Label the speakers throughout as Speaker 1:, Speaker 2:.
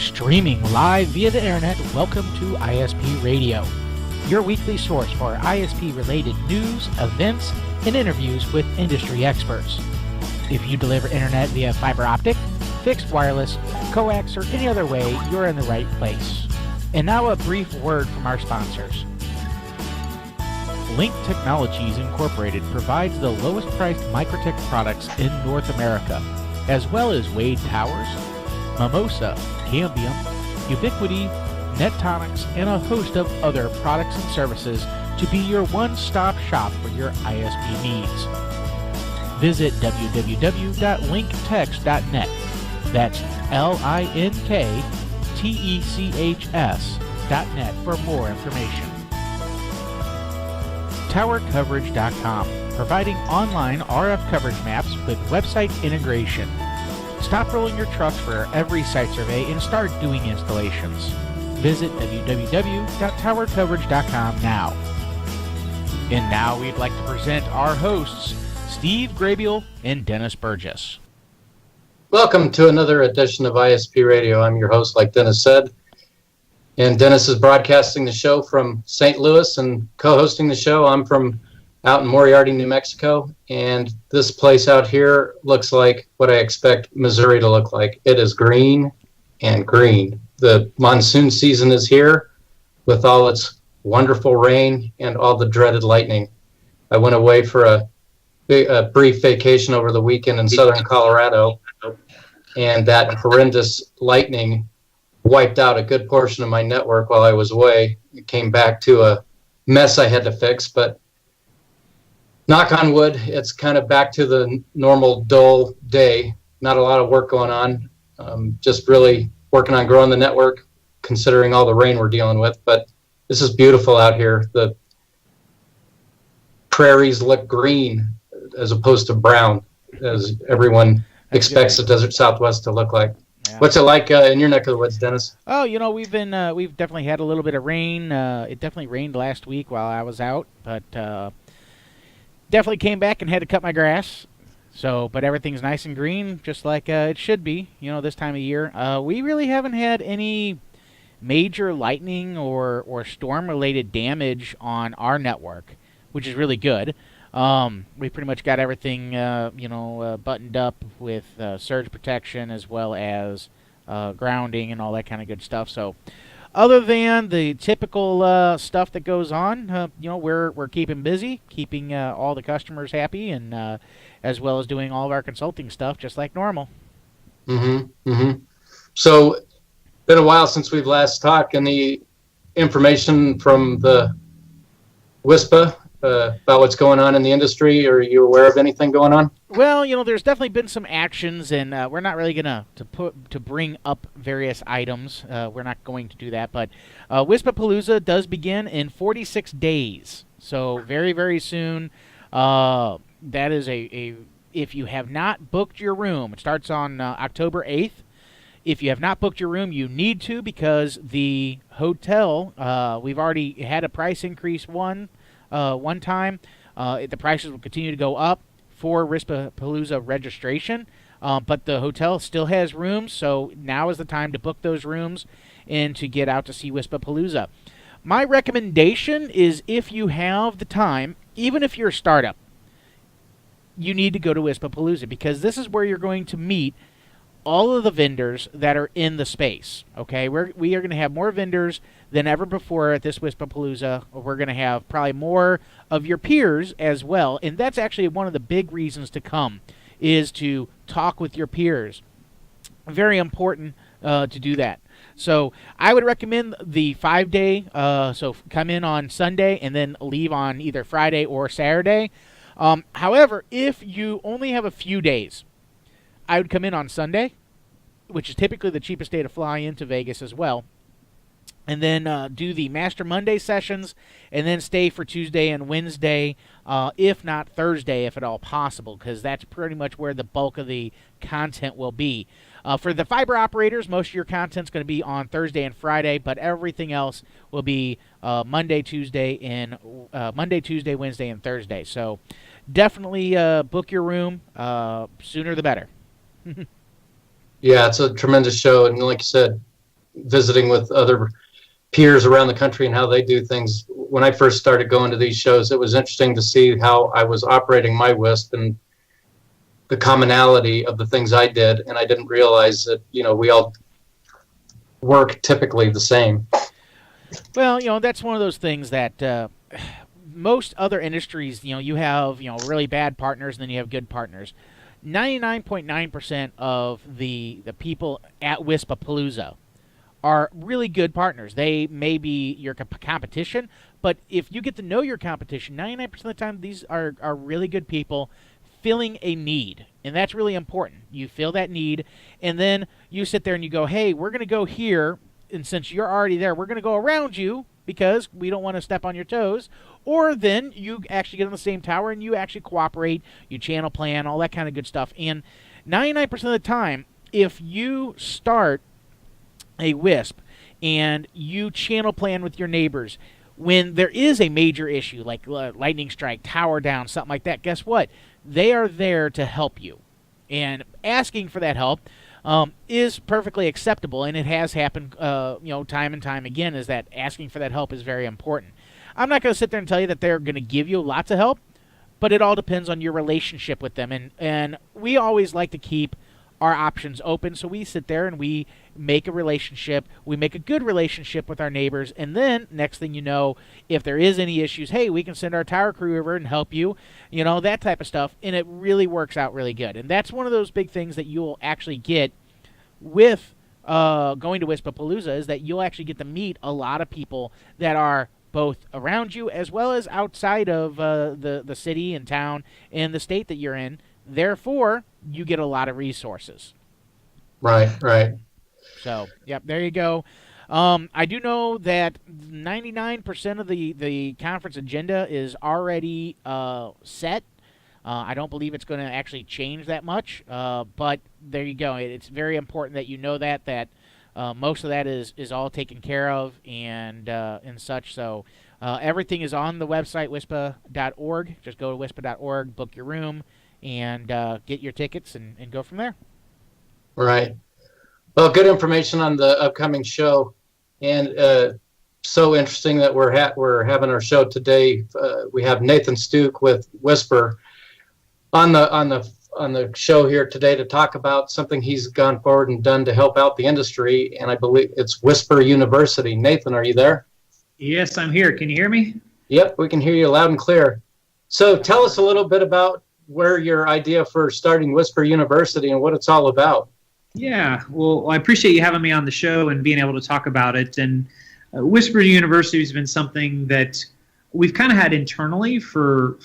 Speaker 1: Streaming live via the internet, welcome to ISP Radio, your weekly source for ISP-related news, events, and interviews with industry experts. If you deliver internet via fiber optic, fixed wireless, coax, or any other way, you're in the right place. And now a brief word from our sponsors. Link Technologies Incorporated provides the lowest priced Microtech products in North America, as well as Wade Towers, Mimosa, Cambium, Ubiquity, Nettonics, and a host of other products and services to be your one-stop shop for your ISP needs. Visit www.linktechs.net. That's LINKTECHS.net for more information. TowerCoverage.com, providing online RF coverage maps with website integration. Stop rolling your trucks for every site survey and start doing installations. Visit www.towercoverage.com now. And now we'd like to present our hosts, Steve Graybiel and Dennis Burgess.
Speaker 2: Welcome to another edition of ISP Radio. I'm your host, like Dennis said. And Dennis is broadcasting the show from St. Louis and co-hosting the show. I'm from out in Moriarty, New Mexico. And this place out here looks like what I expect Missouri to look like. It is green and green. The monsoon season is here with all its wonderful rain and all the dreaded lightning. I went away for a brief vacation over the weekend in southern Colorado, and that horrendous lightning wiped out a good portion of my network while I was away. It came back to a mess I had to fix, but knock on wood, it's kind of back to the normal dull day. Not a lot of work going on, just really working on growing the network, considering all the rain we're dealing with. But this is beautiful out here. The prairies look green as opposed to brown, as everyone expects the desert Southwest to look like. Yeah. What's it like in your neck of the woods, Dennis?
Speaker 1: Oh, we've definitely had a little bit of rain. It definitely rained last week while I was out, but definitely came back and had to cut my grass. So, but everything's nice and green, just like it should be, this time of year. We really haven't had any major lightning or storm-related damage on our network, which is really good. We pretty much got everything, buttoned up with surge protection as well as grounding and all that kind of good stuff. So, other than the typical stuff that goes on, we're keeping busy, keeping all the customers happy, and as well as doing all of our consulting stuff just like normal.
Speaker 2: So, been a while since we've last talked. Any information from the WISPER about what's going on in the industry? Are you aware of anything going on?
Speaker 1: Well, there's definitely been some actions, and we're not really going to bring up various items. We're not going to do that, but WISPERpalooza does begin in 46 days, so very, very soon. That is if you have not booked your room, it starts on October 8th. If you have not booked your room, you need to, because the hotel, we've already had a price increase one time. The prices will continue to go up for WISPERpalooza registration, but the hotel still has rooms, so now is the time to book those rooms and to get out to see WISPERpalooza. My recommendation is, if you have the time, even if you're a startup, you need to go to WISPERpalooza, because this is where you're going to meet all of the vendors that are in the space. Okay, we are going to have more vendors than ever before at this WISPERpalooza. We're going to have probably more of your peers as well, and that's actually one of the big reasons to come, is to talk with your peers. Very important to do that. So I would recommend the 5-day, so come in on Sunday and then leave on either Friday or Saturday. However, if you only have a few days, I would come in on Sunday, which is typically the cheapest day to fly into Vegas as well, and then do the Master Monday sessions, and then stay for Tuesday and Wednesday, if not Thursday, if at all possible, because that's pretty much where the bulk of the content will be. For the fiber operators, most of your content's going to be on Thursday and Friday, but everything else will be Monday, Tuesday, Wednesday, and Thursday. So definitely book your room. Sooner the better.
Speaker 2: Yeah, it's a tremendous show, and like you said, visiting with other peers around the country and how they do things. When I first started going to these shows, it was interesting to see how I was operating my WISP and the commonality of the things I did, and I didn't realize that, we all work typically the same.
Speaker 1: Well, that's one of those things that most other industries, you have, really bad partners and then you have good partners. 99.9% of the people at WISPapalooza are really good partners. They may be your competition, but if you get to know your competition, 99% of the time these are really good people filling a need, and that's really important. You fill that need, and then you sit there and you go, hey, we're going to go here, and since you're already there, we're going to go around you because we don't want to step on your toes. Or then you actually get on the same tower and you actually cooperate, you channel plan, all that kind of good stuff. And 99% of the time, if you start a WISP and you channel plan with your neighbors, when there is a major issue like lightning strike, tower down, something like that, guess what? They are there to help you. And asking for that help is perfectly acceptable, and it has happened time and time again, is that asking for that help is very important. I'm not going to sit there and tell you that they're going to give you lots of help, but it all depends on your relationship with them. And we always like to keep our options open, so we sit there and we make a relationship. We make a good relationship with our neighbors, and then next thing you know, if there is any issues, hey, we can send our tower crew over and help you, that type of stuff, and it really works out really good. And that's one of those big things that you'll actually get with going to WISPapalooza, is that you'll actually get to meet a lot of people that are both around you as well as outside of the city and town and the state that you're in. Therefore, you get a lot of resources.
Speaker 2: Right.
Speaker 1: So, yep, there you go. I do know that 99% of the conference agenda is already set. I don't believe it's going to actually change that much, but there you go. It's very important that you know that most of that is all taken care of and such. So everything is on the website, wispa.org. Just go to wispa.org, book your room, and get your tickets and go from there.
Speaker 2: Right. Well, good information on the upcoming show, and so interesting that we're having our show today. We have Nathan Stuke with WISPER on the show here today to talk about something he's gone forward and done to help out the industry, and I believe it's WISPER University. Nathan, are you there?
Speaker 3: Yes, I'm here. Can you hear me?
Speaker 2: Yep, we can hear you loud and clear. So tell us a little bit about where your idea for starting WISPER University and what it's all about.
Speaker 3: Yeah, well, I appreciate you having me on the show and being able to talk about it. And WISPER University has been something that we've kind of had internally ever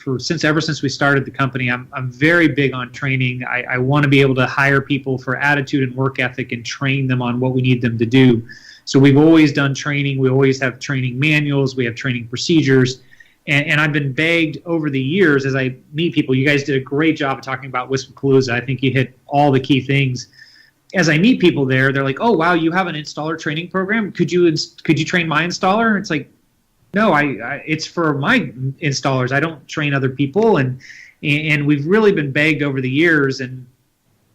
Speaker 3: since we started the company. I'm very big on training. I want to be able to hire people for attitude and work ethic and train them on what we need them to do. So we've always done training. We always have training manuals. We have training procedures. And I've been begged over the years as I meet people. You guys did a great job of talking about WISPapalooza. I think you hit all the key things. As I meet people there, they're like, "Oh, wow, you have an installer training program. Could you train my installer?" It's like, no, it's for my installers. I don't train other people, and we've really been begged over the years. And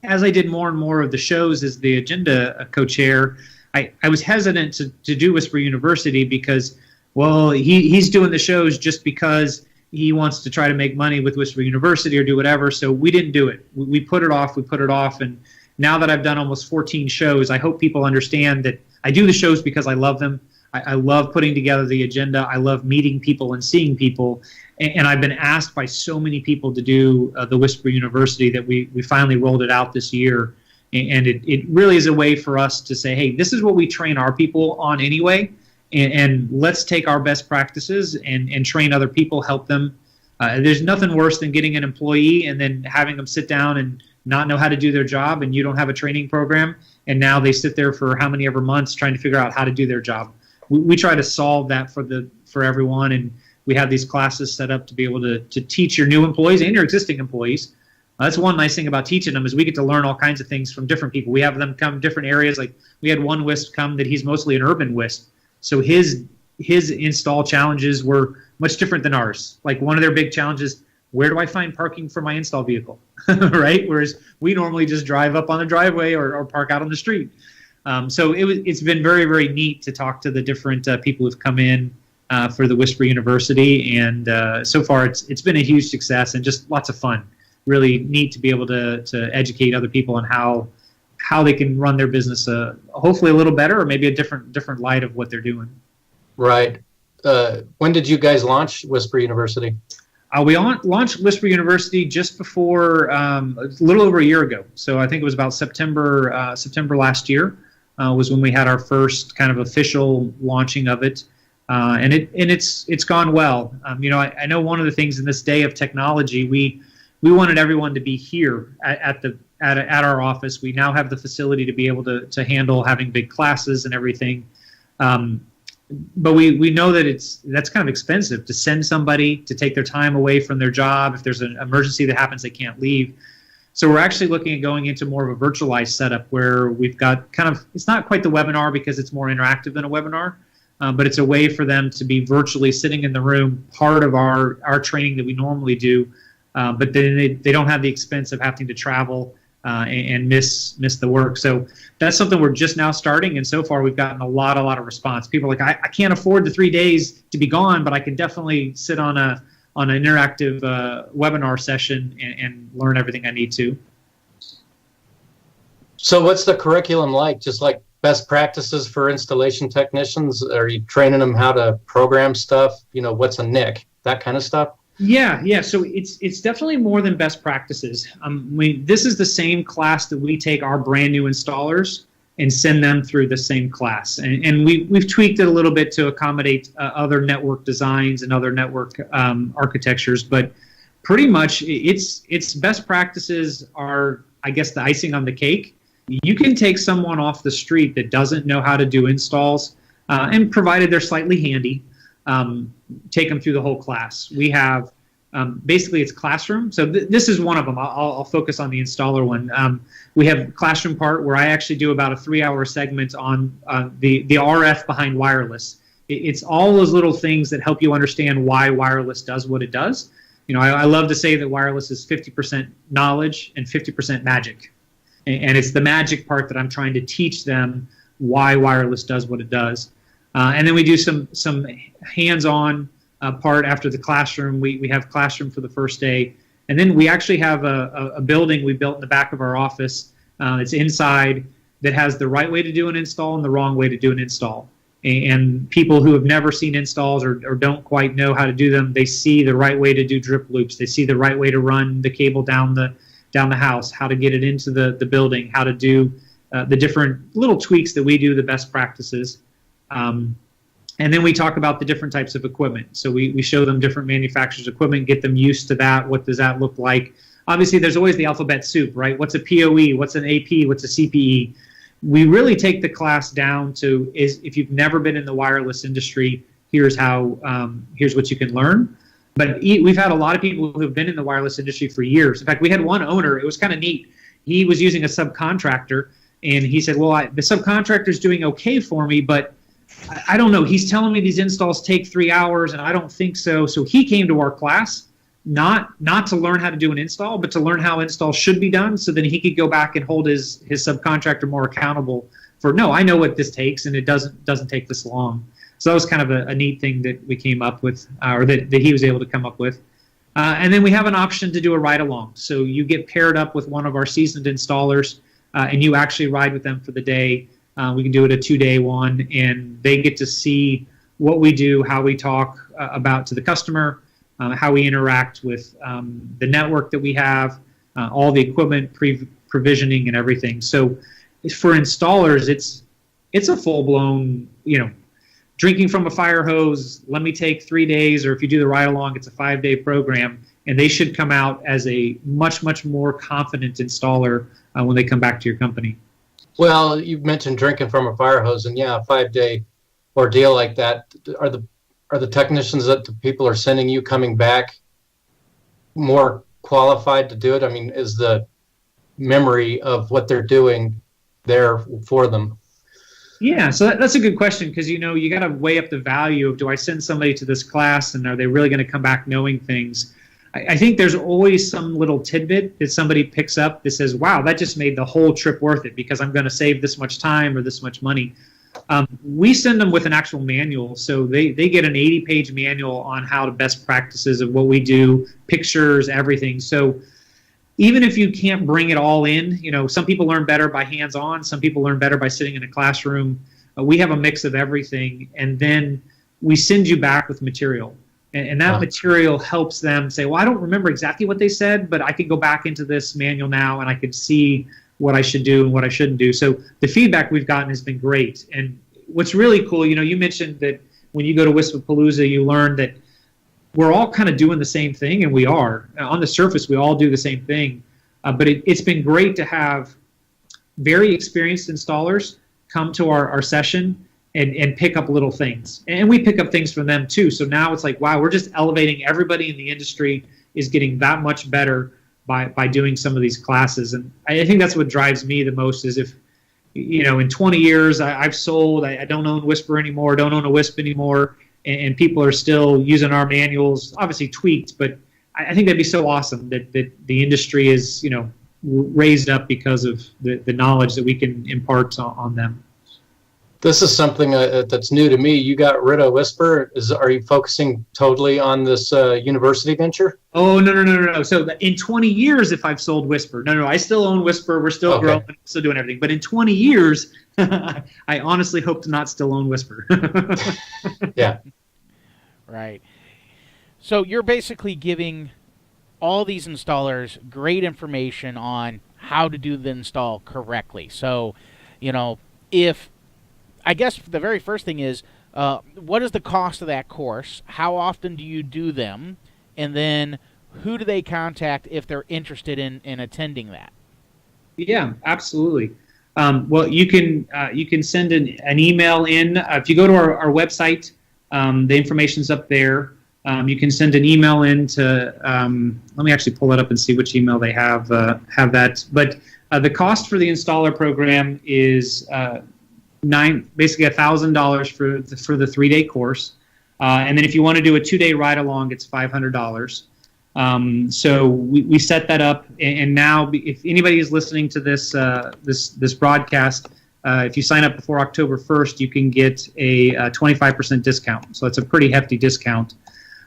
Speaker 3: as I did more and more of the shows as the agenda co-chair, I was hesitant to do WISPER University because, well, he's doing the shows just because he wants to try to make money with WISPER University or do whatever. So we didn't do it. We put it off, and now that I've done almost 14 shows, I hope people understand that I do the shows because I love them. I love putting together the agenda. I love meeting people and seeing people. And I've been asked by so many people to do the WISPER University that we finally rolled it out this year. And it really is a way for us to say, hey, this is what we train our people on anyway. And let's take our best practices and train other people, help them. There's nothing worse than getting an employee and then having them sit down and not know how to do their job, and you don't have a training program, and now they sit there for how many ever months trying to figure out how to do their job. We try to solve that for everyone, and we have these classes set up to be able to teach your new employees and your existing employees. That's one nice thing about teaching them is we get to learn all kinds of things from different people. We have them come different areas. Like we had one WISP come that he's mostly an urban WISP, so his install challenges were much different than ours. Like one of their big challenges, where do I find parking for my install vehicle, right? Whereas we normally just drive up on the driveway or park out on the street. So it's been very, very neat to talk to the different people who've come in for the WISPER University, and so far it's been a huge success and just lots of fun. Really neat to be able to educate other people on how they can run their business hopefully a little better, or maybe a different light of what they're doing.
Speaker 2: Right. When did you guys launch WISPER University?
Speaker 3: We launched WISPER University just before a little over a year ago. So I think it was about September last year was when we had our first kind of official launching of it, and it's gone well. I know one of the things in this day of technology, we wanted everyone to be here at our office. We now have the facility to be able to handle having big classes and everything. But we know that that's kind of expensive to send somebody to take their time away from their job. If there's an emergency that happens, they can't leave. So we're actually looking at going into more of a virtualized setup where we've got it's not quite the webinar because it's more interactive than a webinar, but it's a way for them to be virtually sitting in the room, part of our training that we normally do, but then they don't have the expense of having to travel and miss the work. So that's something we're just now starting, and so far we've gotten a lot of response. People are like, I can't afford the 3 days to be gone, but I can definitely sit on an interactive webinar session and learn everything I need to.
Speaker 2: So what's the curriculum like? Just like best practices for installation technicians? Are you training them how to program stuff? What's a NIC? That kind of stuff?
Speaker 3: Yeah. So it's definitely more than best practices. This is the same class that we take our brand new installers and send them through the same class, and we've tweaked it a little bit to accommodate other network designs and other network architectures. But pretty much, it's best practices are, I guess, the icing on the cake. You can take someone off the street that doesn't know how to do installs, and provided they're slightly handy, take them through the whole class. We have basically it's classroom. So this is one of them. I'll focus on the installer one. We have classroom part where I actually do about a 3-hour segment on the RF behind wireless. It's all those little things that help you understand why wireless does what it does. I love to say that wireless is 50% knowledge and 50% magic. And it's the magic part that I'm trying to teach them why wireless does what it does. And then we do some hands-on part after the classroom. We have classroom for the first day. And then we actually have a building we built in the back of our office. It's inside, that has the right way to do an install and the wrong way to do an install. And people who have never seen installs or don't quite know how to do them, they see the right way to do drip loops. They see the right way to run the cable down the house, how to get it into the building, how to do the different little tweaks that we do, the best practices. And then we talk about the different types of equipment. So we show them different manufacturers' equipment, get them used to that. What does that look like? Obviously, there's always the alphabet soup, right? What's a PoE? What's an AP? What's a CPE? We really take the class down to if you've never been in the wireless industry, here's what you can learn. But we've had a lot of people who have been in the wireless industry for years. In fact, we had one owner. It was kind of neat. He was using a subcontractor, and he said, well, the subcontractor's doing okay for me, but I don't know. He's telling me these installs take 3 hours, and I don't think so. So he came to our class, not to learn how to do an install, but to learn how installs should be done, so then he could go back and hold his subcontractor more accountable for, no, I know what this takes, and it doesn't take this long. So that was kind of a neat thing that we came up with, or that he was able to come up with. And then we have an option to do a ride-along. So you get paired up with one of our seasoned installers, and you actually ride with them for the day. We can do it a 2-day one, and they get to see what we do, how we talk about to the customer, how we interact with the network that we have, all the equipment, provisioning, and everything. So for installers, it's a full-blown, drinking from a fire hose, let me take 3 days, or if you do the ride-along, it's a 5-day program, and they should come out as a much, much more confident installer when they come back to your company.
Speaker 2: Well, you mentioned drinking from a fire hose, and yeah, a 5-day ordeal like that. Are the technicians that the people are sending you coming back more qualified to do it? I mean, is the memory of what they're doing there for them?
Speaker 3: Yeah, so that's a good question, because you got to weigh up the value of, do I send somebody to this class and are they really going to come back knowing things? I think there's always some little tidbit that somebody picks up that says, wow, that just made the whole trip worth it because I'm going to save this much time or this much money. We send them with an actual manual, so they get an 80-page manual on how to best practices of what we do, pictures, everything. So even if you can't bring it all in, some people learn better by hands-on, some people learn better by sitting in a classroom. We have a mix of everything, and then we send you back with material. And that material helps them say, well, I don't remember exactly what they said, but I could go back into this manual now and I could see what I should do and what I shouldn't do. So the feedback we've gotten has been great. And what's really cool, you mentioned that when you go to WISPER, you learn that we're all kind of doing the same thing, and we are. On the surface, we all do the same thing. But it's been great to have very experienced installers come to our session and pick up little things. And we pick up things from them too. So now it's like, wow, we're just elevating. Everybody in the industry is getting that much better by doing some of these classes. And I think that's what drives me the most is if, in 20 years I've sold, I don't own WISPER anymore, don't own a WISP anymore, and people are still using our manuals, obviously tweaked, but I think that'd be so awesome that the industry is, raised up because of the knowledge that we can impart on them.
Speaker 2: This is something that's new to me. You got rid of WISPER. Are you focusing totally on this university venture?
Speaker 3: Oh, no. So in 20 years, if I've sold WISPER, no, I still own WISPER. We're still growing, still doing everything. But in 20 years, I honestly hope to not still own WISPER.
Speaker 2: Yeah.
Speaker 1: Right. So you're basically giving all these installers great information on how to do the install correctly. So, if I guess the very first thing is, what is the cost of that course? How often do you do them? And then who do they contact if they're interested in attending that?
Speaker 3: Yeah, absolutely. Well, you can send an email in. If you go to our website, the information's up there. You can send an email in to, let me actually pull it up and see which email they have that. But the cost for the installer program is basically $1,000 for the 3-day course, and then if you want to do a 2-day ride along, it's $500. So we set that up, and now if anybody is listening to this this broadcast, if you sign up before October 1st, you can get a 25% discount. So it's a pretty hefty discount.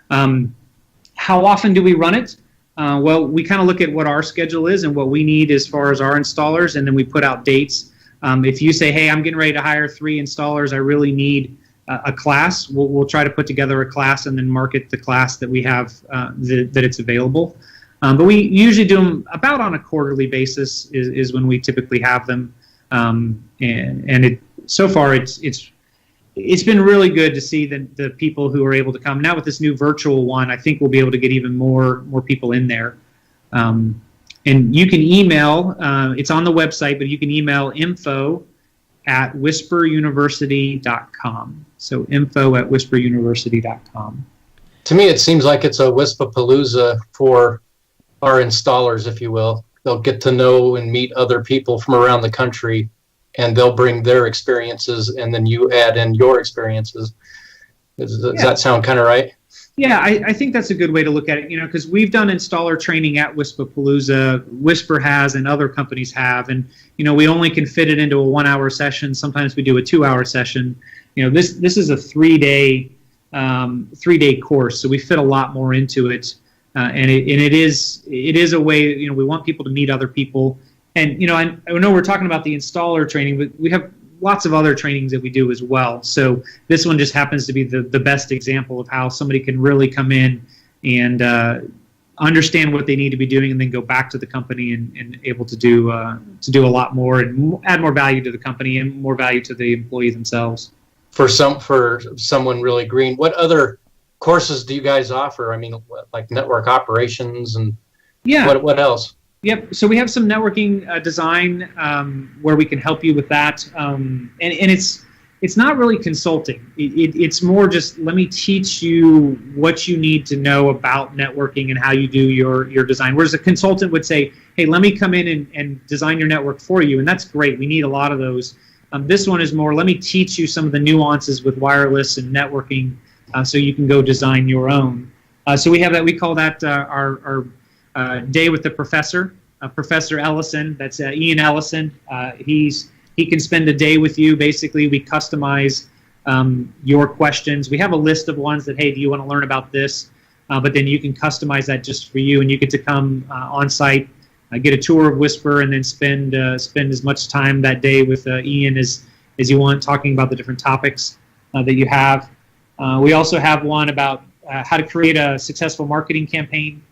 Speaker 3: How often do we run it? Well, we kind of look at what our schedule is and what we need as far as our installers, and then we put out dates. If you say, hey, I'm getting ready to hire 3 installers, I really need a class, we'll try to put together a class and then market the class that we have, that it's available. But we usually do them about on a quarterly basis is when we typically have them. And so far it's been really good to see the people who are able to come. Now with this new virtual one, I think we'll be able to get even more people in there. And you can email, it's on the website, but you can email info@wisperuniversity.com. So info@wisperuniversity.com.
Speaker 2: To me, it seems like it's a WISPapalooza for our installers, if you will. They'll get to know and meet other people from around the country, and they'll bring their experiences, and then you add in your experiences. Does that sound kind of right?
Speaker 3: Yeah, I think that's a good way to look at it, because we've done installer training at WISPapalooza, WISPER has, and other companies have, and, we only can fit it into a 1-hour session. Sometimes we do a 2-hour session. This is a 3-day course, so we fit a lot more into it, and it is a way, we want people to meet other people, and, I know we're talking about the installer training, but we have lots of other trainings that we do as well. So this one just happens to be the best example of how somebody can really come in and understand what they need to be doing, and then go back to the company and able to do a lot more and add more value to the company and more value to the employee themselves.
Speaker 2: For someone really green, what other courses do you guys offer? I mean, like network operations and what else?
Speaker 3: Yep. So we have some networking design where we can help you with that, and it's not really consulting. It's more just let me teach you what you need to know about networking and how you do your design. Whereas a consultant would say, hey, let me come in and design your network for you, and that's great. We need a lot of those. This one is more let me teach you some of the nuances with wireless and networking, so you can go design your own. So we have that. We call that our day with the professor, Professor Ellison. That's Ian Ellison. He can spend a day with you. Basically, we customize your questions. We have a list of ones that, hey, do you want to learn about this? But then you can customize that just for you, and you get to come on site, get a tour of WISPER, and then spend as much time that day with Ian as you want, talking about the different topics that you have. We also have one about how to create a successful marketing campaign.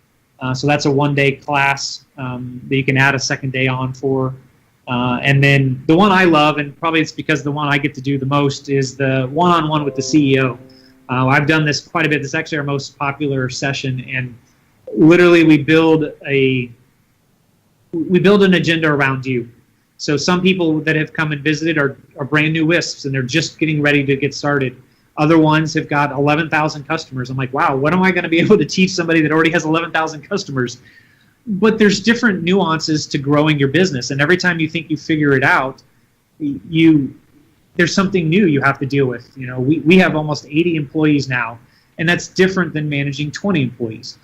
Speaker 3: So that's a one-day class that you can add a second day on for. And then the one I love, and probably it's because the one I get to do the most, is the one-on-one with the CEO. I've done this quite a bit. This is actually our most popular session, and literally we build an agenda around you. So some people that have come and visited are brand new WISPs, and they're just getting ready to get started. Other ones have got 11,000 customers. I'm like, wow, what am I going to be able to teach somebody that already has 11,000 customers? But there's different nuances to growing your business, and every time you think you figure it out, there's something new you have to deal with. You know, we have almost 80 employees now, and that's different than managing 20 employees.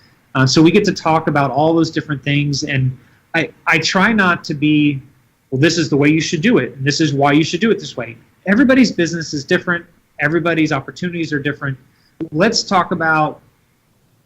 Speaker 3: So we get to talk about all those different things, and I try not to be, well, this is the way you should do it, and this is why you should do it this way. Everybody's business is different. Everybody's opportunities are different. Let's talk about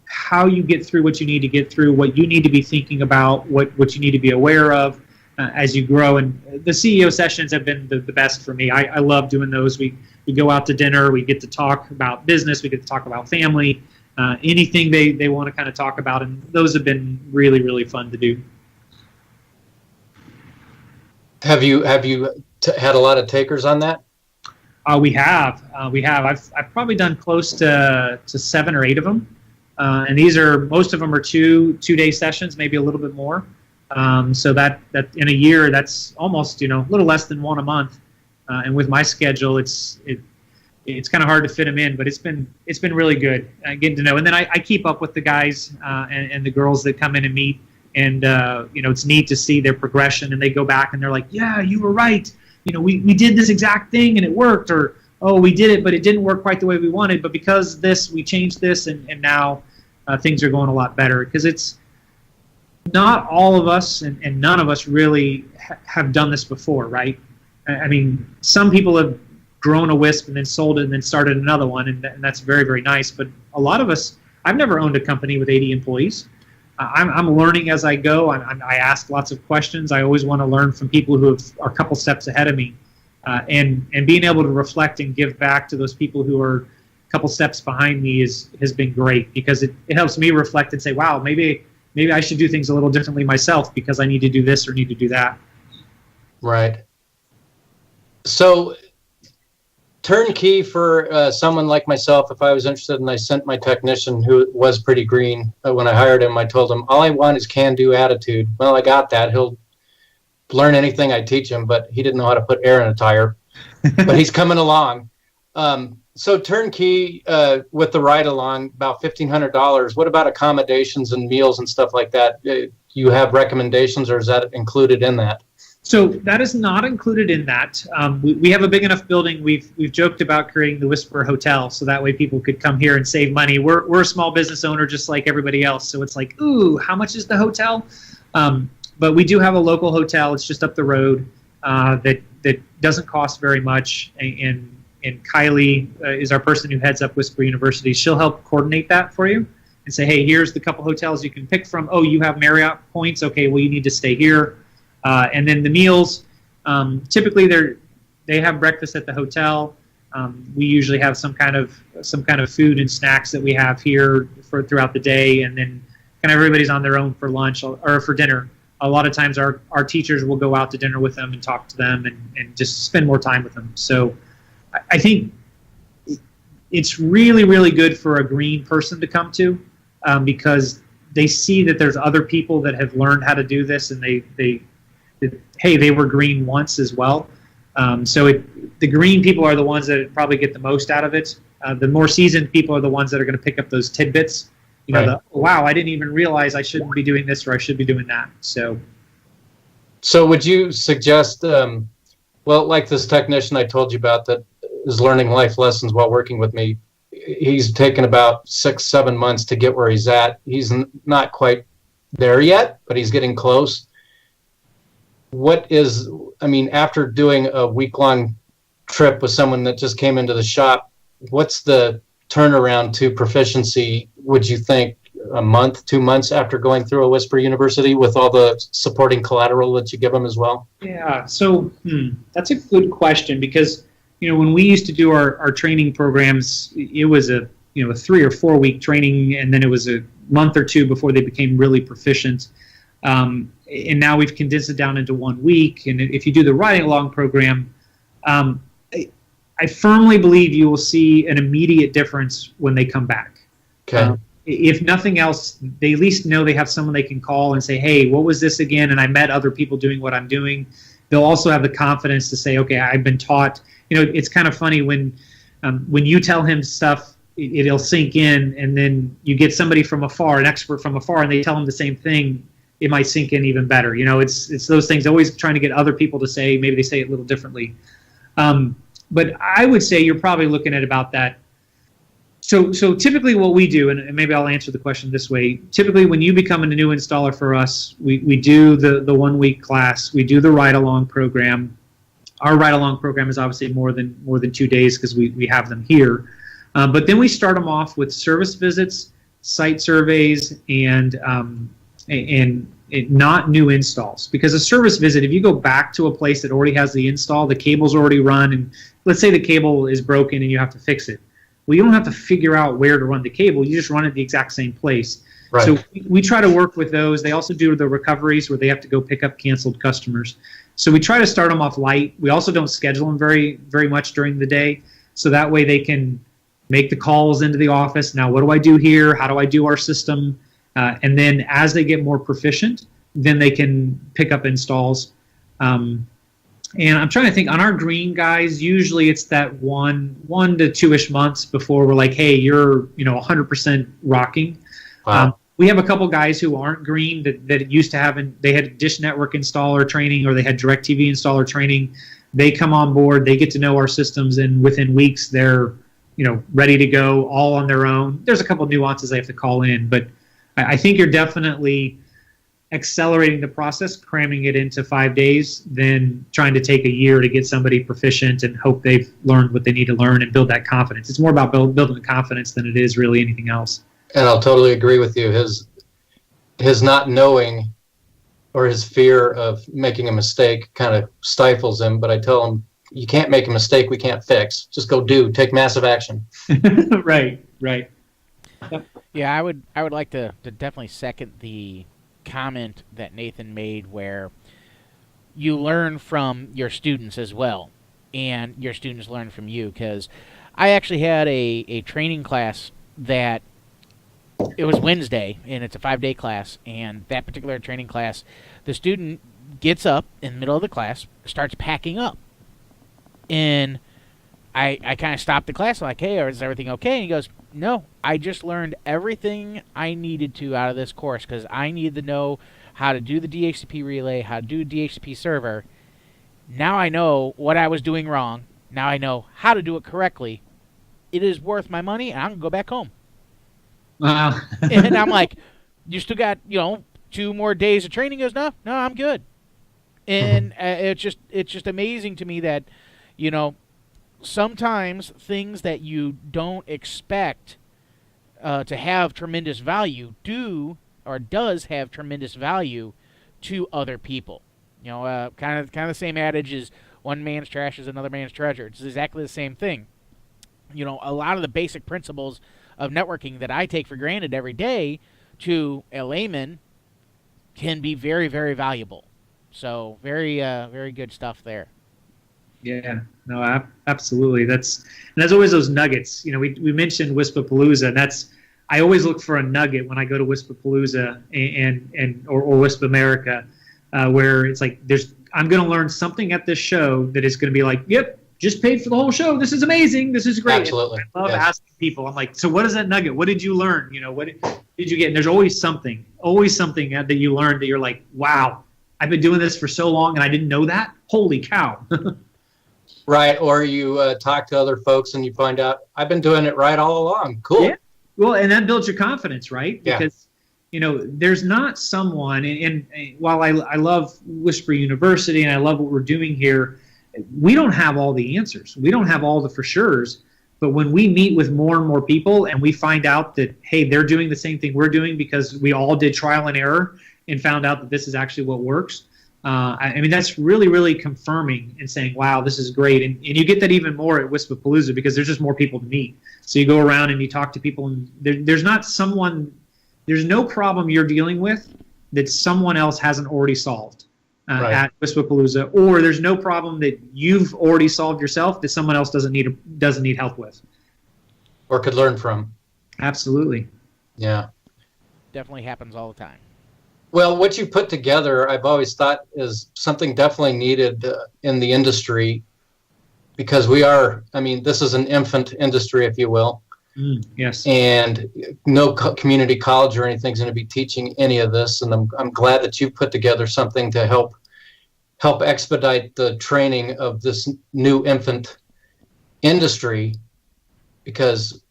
Speaker 3: how you get through what you need to get through, what you need to be thinking about, what you need to be aware of as you grow. And the CEO sessions have been the best for me. I love doing those. We go out to dinner. We get to talk about business. We get to talk about family, anything they want to kind of talk about. And those have been really, really fun to do.
Speaker 2: Have you had a lot of takers on that?
Speaker 3: We have. I've probably done close to 7 or 8 of them, and most of them are two-day sessions, maybe a little bit more. So that in a year, that's almost a little less than 1 a month. And with my schedule, it's kind of hard to fit them in, but it's been really good getting to know. And then I keep up with the guys and the girls that come in and meet, and it's neat to see their progression. And they go back and they're like, yeah, you were right. We did this exact thing and it worked, or, oh, we did it, but it didn't work quite the way we wanted. But because this, we changed this, and now things are going a lot better. Because it's not all of us and none of us really have done this before, right? I mean, some people have grown a WISP and then sold it and then started another one, and that's very, very nice. But a lot of us, I've never owned a company with 80 employees. I'm learning as I go. I ask lots of questions. I always want to learn from people who are a couple steps ahead of me, and being able to reflect and give back to those people who are a couple steps behind me has been great, because it helps me reflect and say, wow, maybe I should do things a little differently myself because I need to do this or need to do that.
Speaker 2: Right. So turnkey for someone like myself, if I was interested and I sent my technician who was pretty green, when I hired him, I told him, all I want is can-do attitude. Well, I got that. He'll learn anything I teach him, but he didn't know how to put air in a tire. But he's coming along. So turnkey with the ride-along, about $1,500. What about accommodations and meals and stuff like that? You have recommendations, or is that included in that?
Speaker 3: So that is not included in that. We have a big enough building. We've joked about creating the WISPER Hotel, so that way people could come here and save money. We're a small business owner just like everybody else, so it's like, ooh, how much is the hotel? But we do have a local hotel. It's just up the road that doesn't cost very much. And Kylee is our person who heads up WISPER University. She'll help coordinate that for you and say, hey, here's the couple hotels you can pick from. Oh, you have Marriott points. Okay, well, you need to stay here. And then the meals, typically they have breakfast at the hotel. We usually have some kind of food and snacks that we have here throughout the day, and then kind of everybody's on their own for lunch or for dinner. A lot of times our teachers will go out to dinner with them and talk to them and just spend more time with them. So I think it's really, really good for a green person to come to, because they see that there's other people that have learned how to do this, and they were green once as well. So the green people are the ones that probably get the most out of it. The more seasoned people are the ones that are going to pick up those tidbits. Right. Wow, I didn't even realize I shouldn't be doing this, or I should be doing that. So
Speaker 2: would you suggest, like this technician I told you about that is learning life lessons while working with me, he's taken about 6-7 months to get where he's at. He's not quite there yet, but he's getting close. After doing a week-long trip with someone that just came into the shop, what's the turnaround to proficiency, would you think, a month, 2 months after going through a WISPER University with all the supporting collateral that you give them as well?
Speaker 3: Yeah, so that's a good question, because when we used to do our training programs, it was a 3 or 4 week training, and then it was a month or two before they became really proficient. And now we've condensed it down into 1 week. And if you do the riding along program, I firmly believe you will see an immediate difference when they come back.
Speaker 2: Okay.
Speaker 3: If nothing else, they at least know they have someone they can call and say, hey, what was this again? And I met other people doing what I'm doing. They'll also have the confidence to say, okay, I've been taught. It's kind of funny when you tell him stuff, it'll sink in, and then you get somebody from afar, an expert from afar, and they tell him the same thing. It might sink in even better. It's those things, always trying to get other people to say, maybe they say it a little differently. But I would say you're probably looking at about that. So typically what we do, and maybe I'll answer the question this way, typically when you become a new installer for us, we do the 1 week class, we do the ride-along program. Our ride-along program is obviously more than 2 days because we have them here. But then we start them off with service visits, site surveys, and not new installs. Because a service visit, if you go back to a place that already has the install, the cable's already run, and let's say the cable is broken and you have to fix it. Well, you don't have to figure out where to run the cable. You just run it the exact same place.
Speaker 2: Right.
Speaker 3: So we try to work with those. They also do the recoveries where they have to go pick up canceled customers. So we try to start them off light. We also don't schedule them very, very much during the day. So that way they can make the calls into the office. Now, what do I do here? How do I do our system? And then as they get more proficient, then they can pick up installs. And I'm trying to think, on our green guys, usually it's that 1 to 2-ish months before we're like, hey, you're 100% rocking.
Speaker 2: Wow.
Speaker 3: We have a couple guys who aren't green that used to have, they had Dish Network installer training or they had DirecTV installer training. They come on board, they get to know our systems, and within weeks they're ready to go all on their own. There's a couple nuances they have to call in, but I think you're definitely accelerating the process, cramming it into 5 days, than trying to take a year to get somebody proficient and hope they've learned what they need to learn and build that confidence. It's more about building the confidence than it is really anything else.
Speaker 2: And I'll totally agree with you. His not knowing or his fear of making a mistake kind of stifles him. But I tell him, you can't make a mistake we can't fix. Just go take massive action.
Speaker 3: Right. Yep.
Speaker 1: Yeah, I would like to definitely second the comment that Nathan made, where you learn from your students as well, and your students learn from you. Because I actually had a training class that it was Wednesday, and it's a 5-day class, and that particular training class, the student gets up in the middle of the class, starts packing up, and I kind of stopped the class. I'm like, hey, is everything okay? And he goes, no, I just learned everything I needed to out of this course because I needed to know how to do the DHCP relay, how to do a DHCP server. Now I know what I was doing wrong. Now I know how to do it correctly. It is worth my money, and I'm going to go back home.
Speaker 3: Wow.
Speaker 1: And I'm like, you still got, 2 more days of training? He goes, no, I'm good. And it's just amazing to me that, sometimes things that you don't expect to have tremendous value does have tremendous value to other people. Kind of the same adage is one man's trash is another man's treasure. It's exactly the same thing. A lot of the basic principles of networking that I take for granted every day to a layman can be very, very valuable. So very, very good stuff there.
Speaker 3: Yeah, no, absolutely. That's always those nuggets. We mentioned WISPERpalooza, and I always look for a nugget when I go to WISPERpalooza or WISP America, where it's like I'm going to learn something at this show that is going to be like, yep, just paid for the whole show. This is amazing. This is great.
Speaker 2: Absolutely.
Speaker 3: I love asking people. I'm like, so what is that nugget? What did you learn? What did you get? And there's always something that you learned that you're like, wow, I've been doing this for so long and I didn't know that. Holy cow.
Speaker 2: Right, or you talk to other folks and you find out, I've been doing it right all along. Cool.
Speaker 3: Yeah. Well, and that builds your confidence, right?
Speaker 2: Yeah.
Speaker 3: Because, there's not someone, and while I love WISPER University and I love what we're doing here, we don't have all the answers. We don't have all the for sures. But when we meet with more and more people and we find out that, hey, they're doing the same thing we're doing because we all did trial and error and found out that this is actually what works, I mean, that's really, really confirming and saying, wow, this is great. And you get that even more at WISPAPalooza because there's just more people to meet. So you go around and you talk to people, and there's no problem you're dealing with that someone else hasn't already solved
Speaker 2: Right.
Speaker 3: at WISPAPalooza, or there's no problem that you've already solved yourself that someone else doesn't need help with.
Speaker 2: Or could learn from.
Speaker 3: Absolutely.
Speaker 2: Yeah.
Speaker 1: Definitely happens all the time.
Speaker 2: Well, what you put together, I've always thought is something definitely needed in the industry, because this is an infant industry, if you will.
Speaker 3: Yes.
Speaker 2: And no community college or anything is going to be teaching any of this. And I'm glad that you put together something to help expedite the training of this new infant industry. Because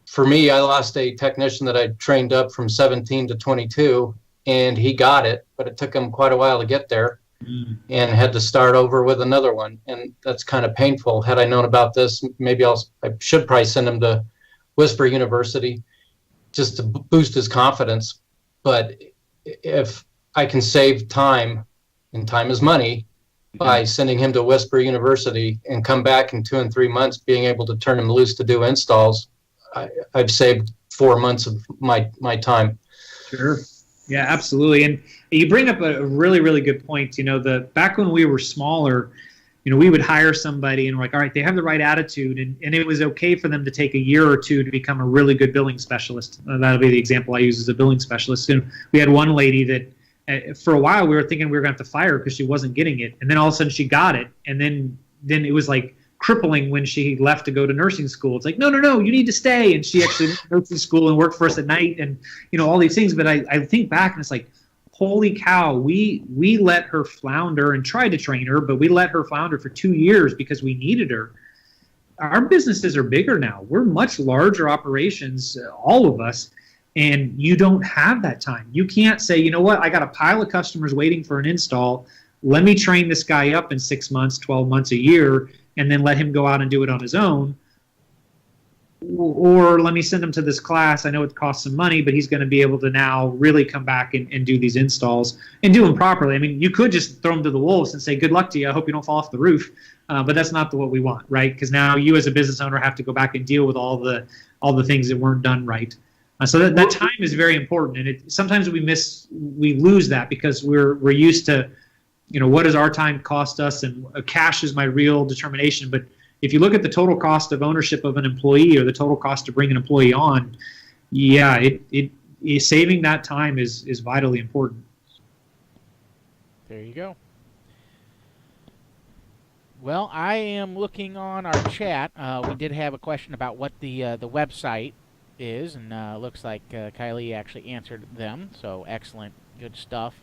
Speaker 2: for me, I lost a technician that I trained up from 17 to 22, and he got it, but it took him quite a while to get there and had to start over with another one. And that's kind of painful. Had I known about this, maybe I should probably send him to WISPER University just to boost his confidence. But if I can save time, and time is money, by sending him to WISPER University and come back in 2 and 3 months being able to turn him loose to do installs, I've saved 4 months of my time.
Speaker 3: Sure. Yeah, absolutely. And you bring up a really, really good point. Back when we were smaller, we would hire somebody and we're like, all right, they have the right attitude. And it was okay for them to take a year or two to become a really good billing specialist. That'll be the example I use as a billing specialist. And we had one lady that for a while we were thinking we were going to have to fire her because she wasn't getting it. And then all of a sudden she got it. And then it was like crippling when she left to go to nursing school. It's like, no, you need to stay. And she actually went to nursing school and worked for us at night and, all these things. But I think back and it's like, holy cow, we let her flounder and tried to train her, but we let her flounder for 2 years because we needed her. Our businesses are bigger now. We're much larger operations, all of us, and you don't have that time. You can't say, you know what, I got a pile of customers waiting for an install. Let me train this guy up in 6 months, 12 months, a year, and then let him go out and do it on his own. Or let me send him to this class. I know it costs some money, but he's going to be able to now really come back and do these installs and do them properly. I mean, you could just throw him to the wolves and say, good luck to you. I hope you don't fall off the roof. But that's not what we want, right? Because now you as a business owner have to go back and deal with all the things that weren't done right. So that time is very important. And sometimes we lose that because we're used to, what does our time cost us? And cash is my real determination. But if you look at the total cost of ownership of an employee or the total cost to bring an employee on, yeah, saving that time is vitally important.
Speaker 1: There you go. Well, I am looking on our chat. We did have a question about what the website is, and looks like Kylee actually answered them. So excellent, good stuff.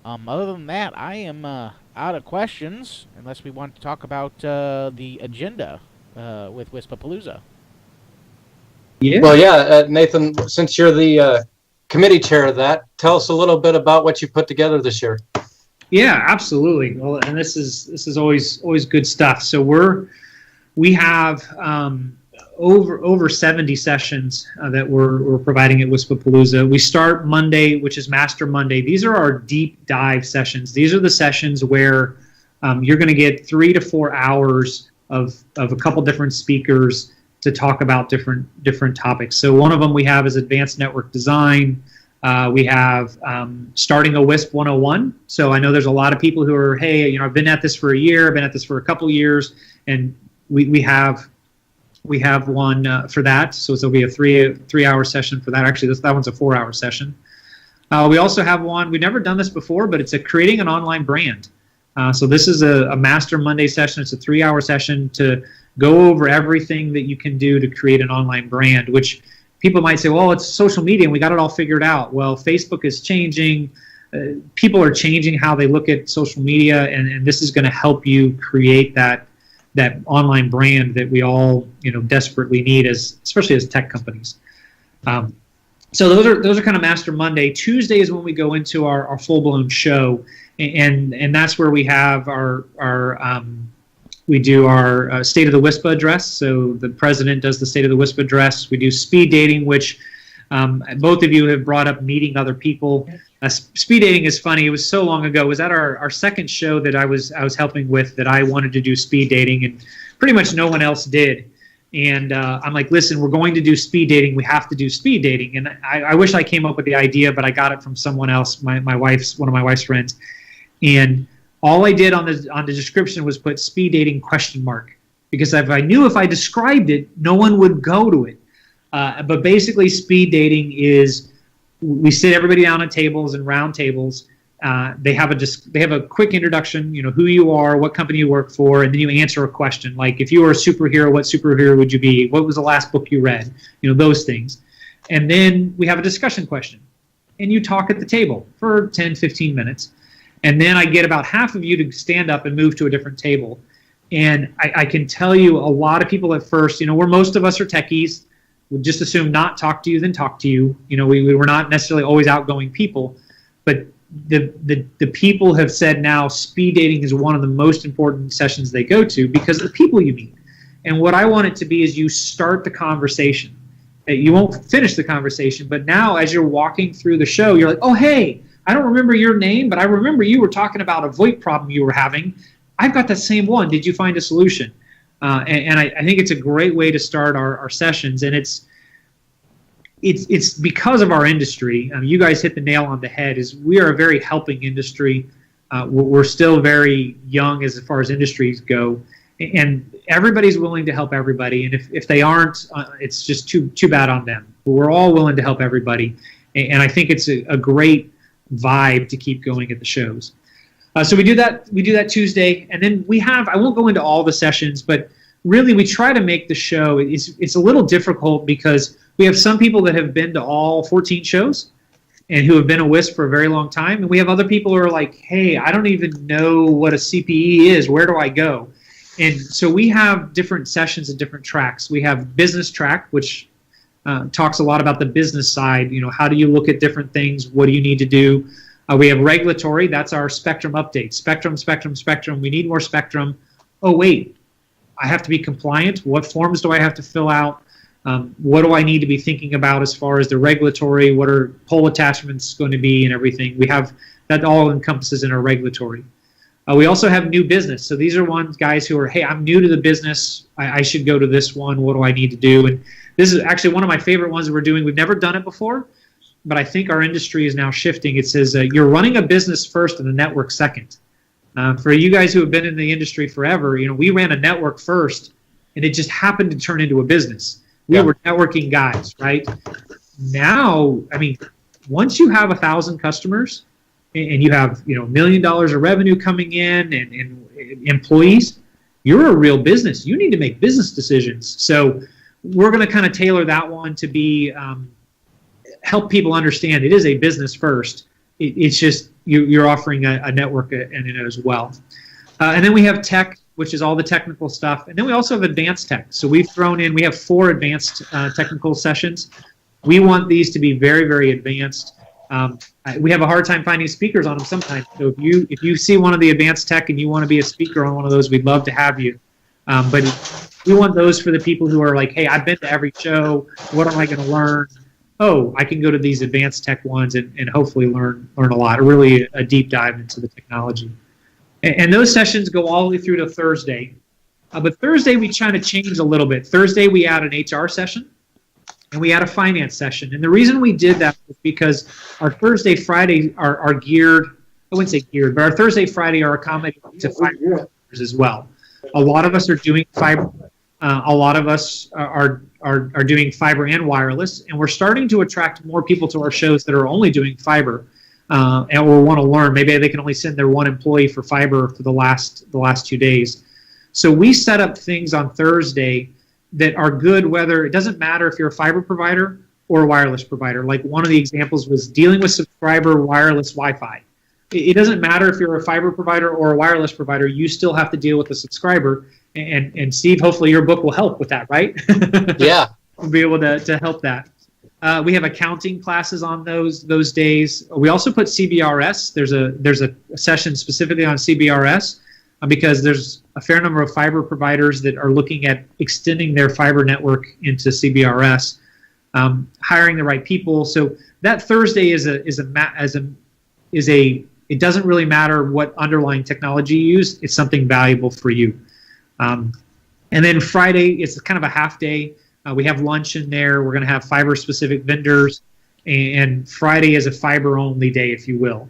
Speaker 1: Other than that, I am out of questions, unless we want to talk about the agenda with WISPAPalooza.
Speaker 3: Yeah.
Speaker 2: Well, yeah, Nathan, since you're the committee chair of that, tell us a little bit about what you put together this year.
Speaker 3: Yeah, absolutely. Well, and this is always good stuff. So we have over 70 sessions that we're providing at WISPAPalooza. We start Monday, which is Master Monday. These are our deep dive sessions. These are the sessions where you're going to get 3 to 4 hours of a couple different speakers to talk about different topics. So one of them we have is Advanced Network Design. We have Starting a WISP 101. So I know there's a lot of people who are, hey, I've been at this for a year, I've been at this for a couple years, and we have one for that. So it'll be a three-hour session for that. Actually, that one's a 4-hour session. We also have one, we've never done this before, but it's creating an online brand. So this is a Master Monday session. It's a 3-hour session to go over everything that you can do to create an online brand, which people might say, well, it's social media and we got it all figured out. Well, Facebook is changing. People are changing how they look at social media, and this is going to help you create that that online brand that we all desperately need, especially as tech companies. So those are kind of Master Monday. Tuesday is when we go into our full blown show, and that's where we have we do our State of the WISPA address. So the president does the State of the WISPA address. We do speed dating, which both of you have brought up meeting other people. Speed dating is funny. It was so long ago. It was at our second show that I was helping with that I wanted to do speed dating, and pretty much no one else did. And I'm like, listen, we're going to do speed dating. We have to do speed dating. And I wish I came up with the idea, but I got it from someone else, one of my wife's friends. And all I did on the description was put speed dating ? Because if I knew if I described it, no one would go to it. But basically, speed dating is we sit everybody down at tables and round tables. They have a quick introduction, who you are, what company you work for, and then you answer a question like, if you were a superhero, what superhero would you be? What was the last book you read? Those things. And then we have a discussion question, and you talk at the table for 10, 15 minutes. And then I get about half of you to stand up and move to a different table. And I can tell you, a lot of people at first, where most of us are techies, would just assume not talk to you, then talk to you. We were not necessarily always outgoing people, but the people have said now speed dating is one of the most important sessions they go to because of the people you meet. And what I want it to be is you start the conversation. You won't finish the conversation, but now as you're walking through the show, you're like, oh, hey, I don't remember your name, but I remember you were talking about a VoIP problem you were having. I've got that same one. Did you find a solution? And I think it's a great way to start our sessions, and it's because of our industry. You guys hit the nail on the head. Is we are a very helping industry. We're still very young as far as industries go, and everybody's willing to help everybody. And if they aren't, it's just too bad on them. But we're all willing to help everybody, and I think it's a great vibe to keep going at the shows. So we do that Tuesday, and then we have, I won't go into all the sessions, but really we try to make the show, it's a little difficult because we have some people that have been to all 14 shows and who have been a WISP for a very long time, and we have other people who are like, hey, I don't even know what a CPE is, where do I go? And so we have different sessions and different tracks. We have business track, which talks a lot about the business side, how do you look at different things, what do you need to do? We have regulatory, that's our spectrum update. Spectrum, we need more spectrum. Oh, wait, I have to be compliant. What forms do I have to fill out? What do I need to be thinking about as far as the regulatory? What are pole attachments going to be and everything? We have, that all encompasses in our regulatory. We also have new business. So these are guys who are, hey, I'm new to the business. I should go to this one. What do I need to do? And this is actually one of my favorite ones that we're doing. We've never done it before, but I think our industry is now shifting. It says you're running a business first and a network second. For you guys who have been in the industry forever, we ran a network first, and it just happened to turn into a business. We were networking guys, right? Now, once you have 1,000 customers and you have $1 million of revenue coming in and employees, you're a real business. You need to make business decisions. So we're going to kind of tailor that one to be help people understand it is a business first. It's just you're offering a network in it as well. And then we have tech, which is all the technical stuff. And then we also have advanced tech. So we have 4 advanced technical sessions. We want these to be very, very advanced. We have a hard time finding speakers on them sometimes. So if you see one of the advanced tech and you want to be a speaker on one of those, we'd love to have you. But we want those for the people who are like, hey, I've been to every show. What am I going to learn? Oh, I can go to these advanced tech ones and hopefully learn a lot, really a deep dive into the technology. And those sessions go all the way through to Thursday. But Thursday, we try to change a little bit. Thursday, we add an HR session, and we add a finance session. And the reason we did that was because our Thursday, Friday are geared, I wouldn't say geared, but our Thursday, Friday are accommodating to fiber as well. A lot of us are doing fiber. A lot of us are doing fiber and wireless, and we're starting to attract more people to our shows that are only doing fiber. And will want to learn. Maybe they can only send their one employee for fiber for the last 2 days. So we set up things on Thursday that are good, whether it doesn't matter if you're a fiber provider or a wireless provider. Like one of the examples was dealing with subscriber wireless Wi-Fi. It doesn't matter if you're a fiber provider or a wireless provider, you still have to deal with the subscriber. And Steve, hopefully your book will help with that, right?
Speaker 2: Yeah.
Speaker 3: We'll be able to help that. We have accounting classes on those days. We also put CBRS. There's a session specifically on CBRS because there's a fair number of fiber providers that are looking at extending their fiber network into CBRS, hiring the right people. So that Thursday it doesn't really matter what underlying technology you use. It's something valuable for you. And then Friday, it's kind of a half day. We have lunch in there. We're going to have fiber-specific vendors. And Friday is a fiber-only day, if you will,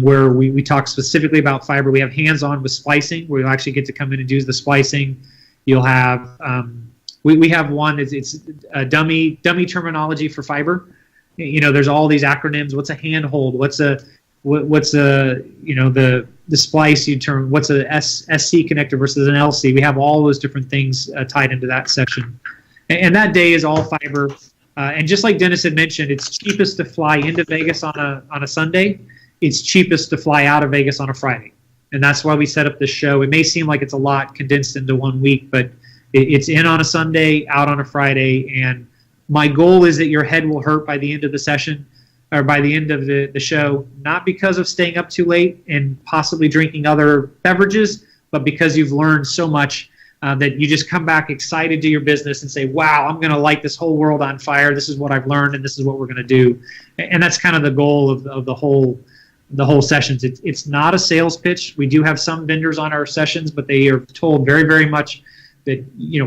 Speaker 3: where we talk specifically about fiber. We have hands-on with splicing, where you'll actually get to come in and do the splicing. You'll have we have one. It's a dummy terminology for fiber. There's all these acronyms. What's a handhold? What's a the splice you term? What's a SC connector versus an LC? We have all those different things tied into that session. And that day is all fiber. And just like Dennis had mentioned, it's cheapest to fly into Vegas on a Sunday. It's cheapest to fly out of Vegas on a Friday. And that's why we set up this show. It may seem like it's a lot condensed into 1 week, but it's in on a Sunday, out on a Friday. And my goal is that your head will hurt by the end of the session or by the end of the show, not because of staying up too late and possibly drinking other beverages, but because you've learned so much that you just come back excited to your business and say, wow, I'm going to light this whole world on fire. This is what I've learned, and this is what we're going to do. And that's kind of the goal of the whole sessions. It's not a sales pitch. We do have some vendors on our sessions, but they are told very, very much that,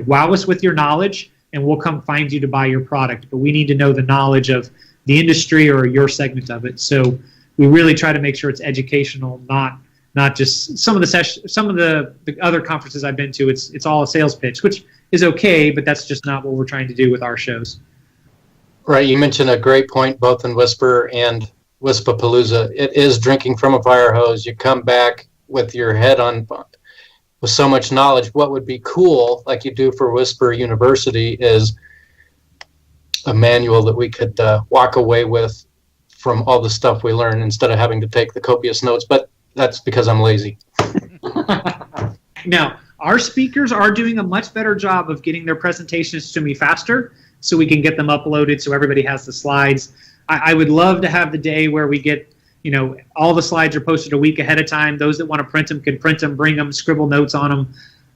Speaker 3: wow us with your knowledge, and we'll come find you to buy your product. But we need to know the knowledge of the industry or your segment of it. So we really try to make sure it's educational, not just some of the other conferences I've been to. It's all a sales pitch, which is okay, but that's just not what we're trying to do with our shows.
Speaker 2: Right. You mentioned a great point, both in WISPER and WISPAPalooza. It is drinking from a fire hose. You come back with your head on with so much knowledge. What would be cool, like you do for WISPER University, is a manual that we could walk away with from all the stuff we learn instead of having to take the copious notes. But that's because I'm lazy.
Speaker 3: Now, our speakers are doing a much better job of getting their presentations to me faster so we can get them uploaded so everybody has the slides. I would love to have the day where we get, all the slides are posted a week ahead of time. Those that want to print them can print them, bring them, scribble notes on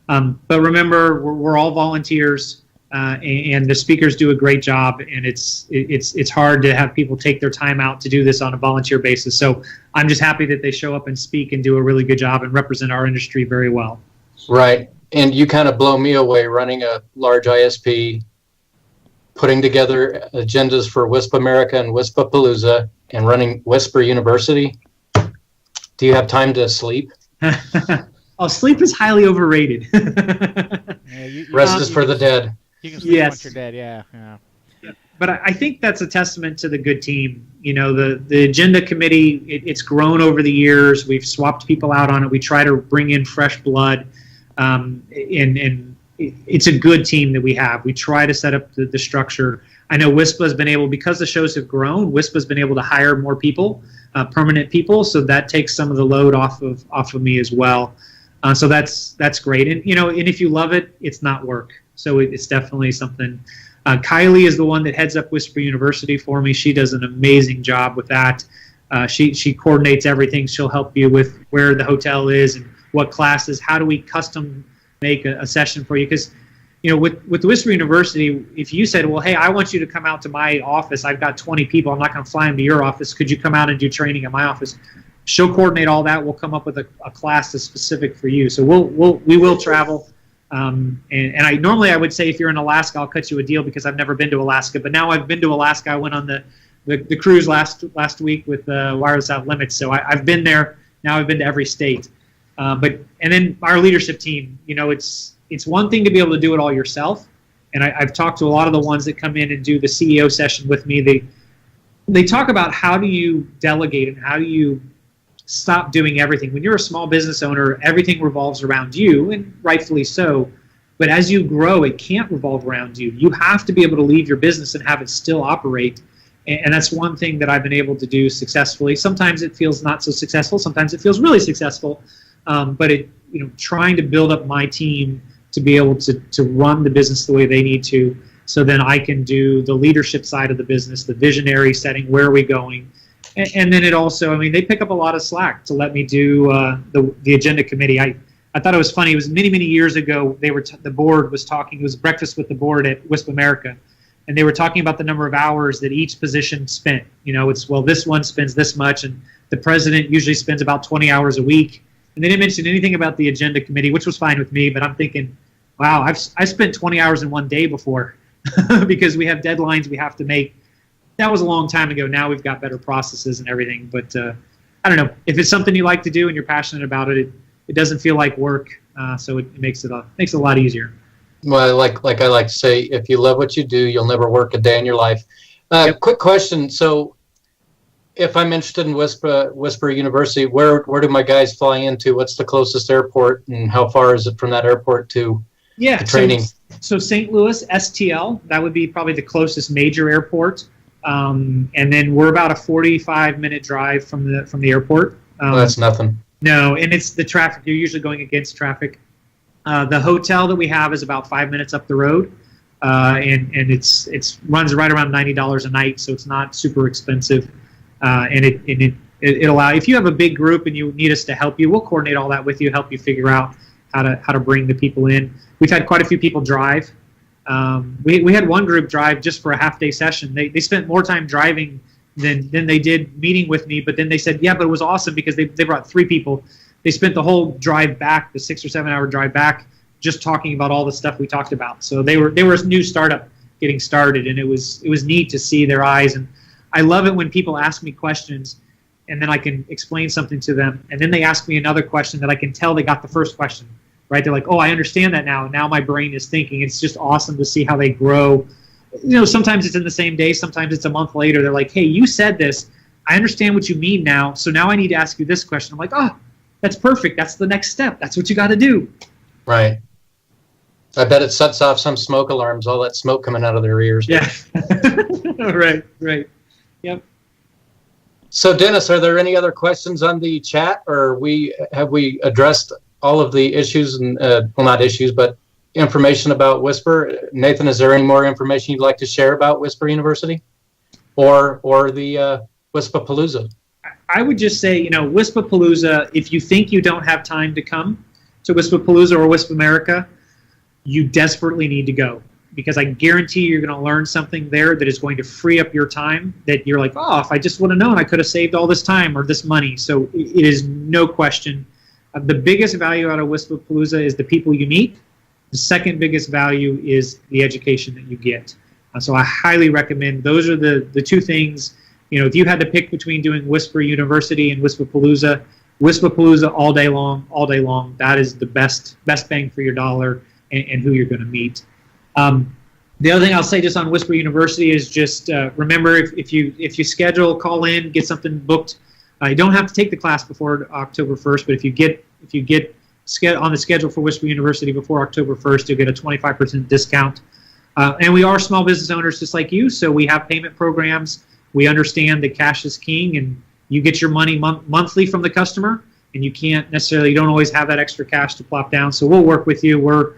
Speaker 3: them. But remember, we're all volunteers. And the speakers do a great job, and it's hard to have people take their time out to do this on a volunteer basis. So I'm just happy that they show up and speak and do a really good job and represent our industry very well.
Speaker 2: Right. And you kind of blow me away running a large ISP, putting together agendas for WISP America and WISPAPalooza, and running WISPER University. Do you have time to sleep?
Speaker 3: Oh, sleep is highly overrated.
Speaker 2: Rest is for the dead.
Speaker 1: You can sleep once you're dead, yeah.
Speaker 3: But I think that's a testament to the good team. The agenda committee, it's grown over the years. We've swapped people out on it. We try to bring in fresh blood. And it's a good team that we have. We try to set up the structure. I know WISPA has been able, because the shows have grown, WISPA has been able to hire more people, permanent people. So that takes some of the load off of me as well. So that's great. And, and if you love it, it's not work. So it's definitely something. Kylee is the one that heads up WISPER University for me. She does an amazing job with that. She coordinates everything. She'll help you with where the hotel is and what classes. How do we custom make a session for you? Because, with WISPER University, if you said, well, hey, I want you to come out to my office. I've got 20 people. I'm not going to fly them to your office. Could you come out and do training at my office? She'll coordinate all that. We'll come up with a class that's specific for you. So we will travel. And I normally I would say if you're in Alaska, I'll cut you a deal because I've never been to Alaska. But now I've been to Alaska. I went on the cruise last week with Wireless Out Limits. So I've been there. Now I've been to every state. And then our leadership team. It's one thing to be able to do it all yourself. And I've talked to a lot of the ones that come in and do the CEO session with me. They talk about how do you delegate and how do you stop doing everything. When you're a small business owner, everything revolves around you, and rightfully so. But as you grow, it can't revolve around you. You have to be able to leave your business and have it still operate. And that's one thing that I've been able to do successfully. Sometimes it feels not so successful. Sometimes it feels really successful. But trying to build up my team to be able to run the business the way they need to. So then I can do the leadership side of the business, the visionary setting, where are we going? And then it also, I mean, they pick up a lot of slack to let me do the agenda committee. I thought it was funny. It was many, many years ago. The board was talking. It was breakfast with the board at WISP America, and they were talking about the number of hours that each position spent. You know, it's, well, this one spends this much, and the president usually spends about 20 hours a week. And they didn't mention anything about the agenda committee, which was fine with me. But I'm thinking, wow, I spent 20 hours in one day before because we have deadlines we have to make. That was a long time ago. Now we've got better processes and everything. But I don't know. If it's something you like to do and you're passionate about it, it doesn't feel like work. So it makes it a lot easier.
Speaker 2: Well, like I like to say, if you love what you do, you'll never work a day in your life.
Speaker 3: Yep.
Speaker 2: Quick question. So if I'm interested in WISPER University, where do my guys fly into? What's the closest airport, and how far is it from that airport to the training?
Speaker 3: So St. Louis, STL, that would be probably the closest major airport. And then we're about a 45-minute drive from the airport.
Speaker 2: Well, that's nothing.
Speaker 3: No, and it's the traffic. You're usually going against traffic. The hotel that we have is about 5 minutes up the road, and it's runs right around $90 a night, so it's not super expensive. And it allow, if you have a big group and you need us to help you, we'll coordinate all that with you, help you figure out how to bring the people in. We've had quite a few people drive. We had one group drive just for a half-day session. They spent more time driving than they did meeting with me, but then they said, yeah, but it was awesome because they brought 3 people. They spent the whole drive back, the 6 or 7 hour drive back, just talking about all the stuff we talked about. So they were a new startup getting started, and it was neat to see their eyes. And I love it when people ask me questions and then I can explain something to them, and then they ask me another question that I can tell they got the first question. Right? They're like, oh, I understand that now. Now my brain is thinking. It's just awesome to see how they grow. You know, sometimes it's in the same day. Sometimes it's a month later. They're like, hey, you said this. I understand what you mean now. So now I need to ask you this question. I'm like, oh, that's perfect. That's the next step. That's what you got to do.
Speaker 2: Right. I bet it sets off some smoke alarms, all that smoke coming out of their ears.
Speaker 3: Yeah. Right. Yep.
Speaker 2: So, Dennis, are there any other questions on the chat, or have we addressed all of the issues and well, not issues, but information about WISPER? Nathan, is there any more information you'd like to share about WISPER University or the WISPAPalooza?
Speaker 3: I would just say, you know, WISPAPalooza, if you think you don't have time to come to WISPAPalooza or WISP America, you desperately need to go, because I guarantee you're going to learn something there that is going to free up your time that you're like, oh, if I just would have known, I could have saved all this time or this money. So it is no question. The biggest value out of WISPAPalooza is the people you meet. The second biggest value is the education that you get. So I highly recommend, those are the 2 things. You know, if you had to pick between doing WISPER University and WISPAPalooza all day long, that is the best bang for your dollar and who you're going to meet. The other thing I'll say just on WISPER University is just remember, if you schedule, call in, get something booked. You don't have to take the class before October 1st, but if you get on the schedule for WISPER University before October 1st, you'll get a 25% discount. And we are small business owners just like you, so we have payment programs. We understand that cash is king, and you get your money monthly from the customer, and you don't always have that extra cash to plop down. So we'll work with you. We're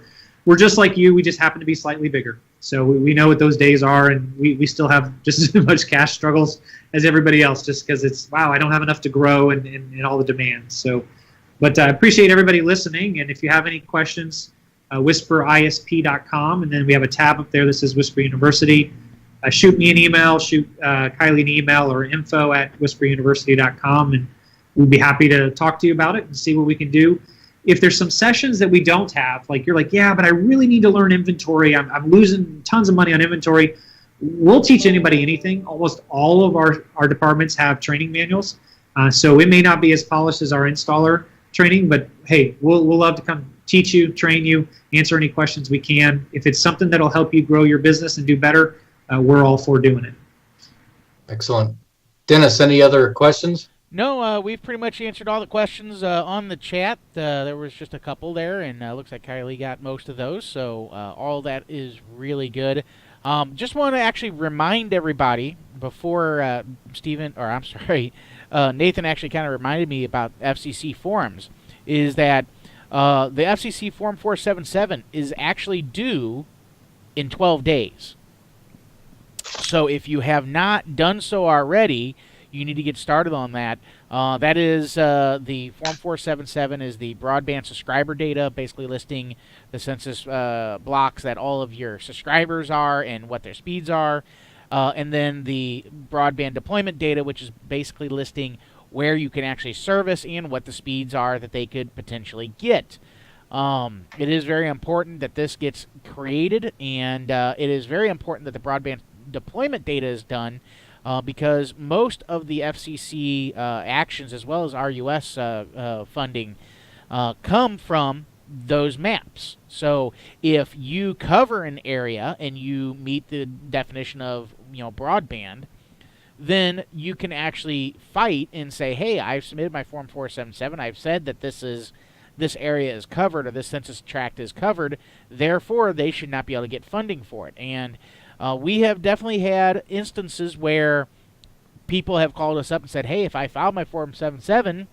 Speaker 3: just like you. We just happen to be slightly bigger. So we know what those days are, and we still have just as much cash struggles as everybody else, just because it's, wow, I don't have enough to grow and all the demands. So, but I appreciate everybody listening, and if you have any questions, WISPER.com, and then we have a tab up there that says WISPER University. Shoot me an email, shoot Kylee an email, or info@WISPERUniversity.com, and we'd be happy to talk to you about it and see what we can do. If there's some sessions that we don't have, like you're like, yeah, but I really need to learn inventory. I'm losing tons of money on inventory. We'll teach anybody anything. Almost all of our departments have training manuals. So it may not be as polished as our installer training, but hey, we'll love to come teach you, train you, answer any questions we can. If it's something that'll help you grow your business and do better, we're all for doing it.
Speaker 2: Excellent. Dennis, any other questions?
Speaker 1: No, we've pretty much answered all the questions on the chat. There was just a couple there, and looks like Kylee got most of those, so all that is really good. Just want to actually remind everybody before Nathan actually kind of reminded me about FCC forums, is that The FCC Form 477 is actually due in 12 days. So if you have not done so already, you need to get started on that. That is the Form 477 is the broadband subscriber data, basically listing the census blocks that all of your subscribers are and what their speeds are. And then the broadband deployment data, which is basically listing where you can actually service and what the speeds are that they could potentially get. It is very important that this gets created, and it is very important that the broadband deployment data is done because most of the FCC actions, as well as RUS funding, come from those maps. So if you cover an area and you meet the definition of broadband, then you can actually fight and say, hey, I've submitted my Form 477. I've said that this area is covered, or this census tract is covered. Therefore, they should not be able to get funding for it. And we have definitely had instances where people have called us up and said, hey, if I filed my Form 77,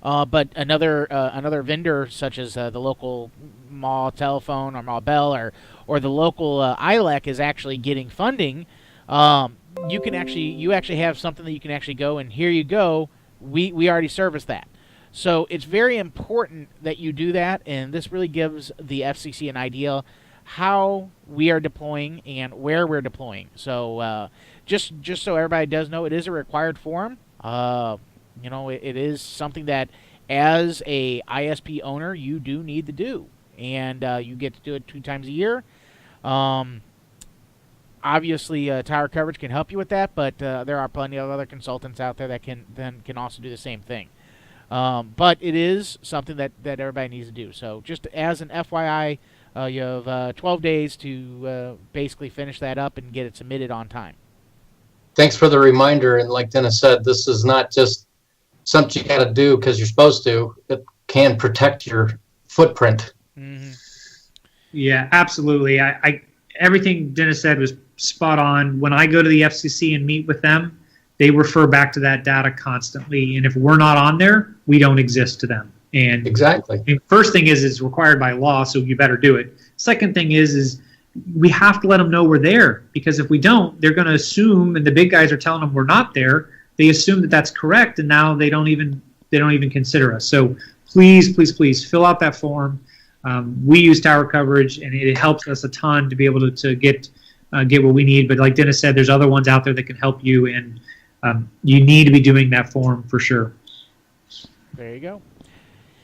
Speaker 1: but another vendor, such as the local mall telephone or mall bell or the local ILEC is actually getting funding, you actually have something that you can actually go and here you go. We already service that. So it's very important that you do that, and this really gives the FCC an idea how we are deploying and where we're deploying. So just so everybody does know, it is a required form. It is something that as a ISP owner you do need to do, and you get to do it 2 times a year. Obviously, tower coverage can help you with that, but there are plenty of other consultants out there that can also do the same thing. But it is something that everybody needs to do. So just as an FYI, you have 12 days to basically finish that up and get it submitted on time.
Speaker 2: Thanks for the reminder. And like Dennis said, this is not just something you got to do because you're supposed to. It can protect your footprint.
Speaker 1: Mm-hmm.
Speaker 3: Yeah, absolutely. I everything Dennis said was spot on. When I go to the FCC and meet with them, they refer back to that data constantly. And if we're not on there, we don't exist to them. And
Speaker 2: exactly.
Speaker 3: And first thing is it's required by law, so you better do it. Second thing is we have to let them know we're there, because if we don't, they're going to assume, and the big guys are telling them we're not there. They assume that that's correct, and now they don't even consider us. So please, please, please fill out that form. We use tower coverage, and it helps us a ton to be able to get what we need. But like Dennis said, there's other ones out there that can help you, and you need to be doing that form for sure.
Speaker 1: There you go.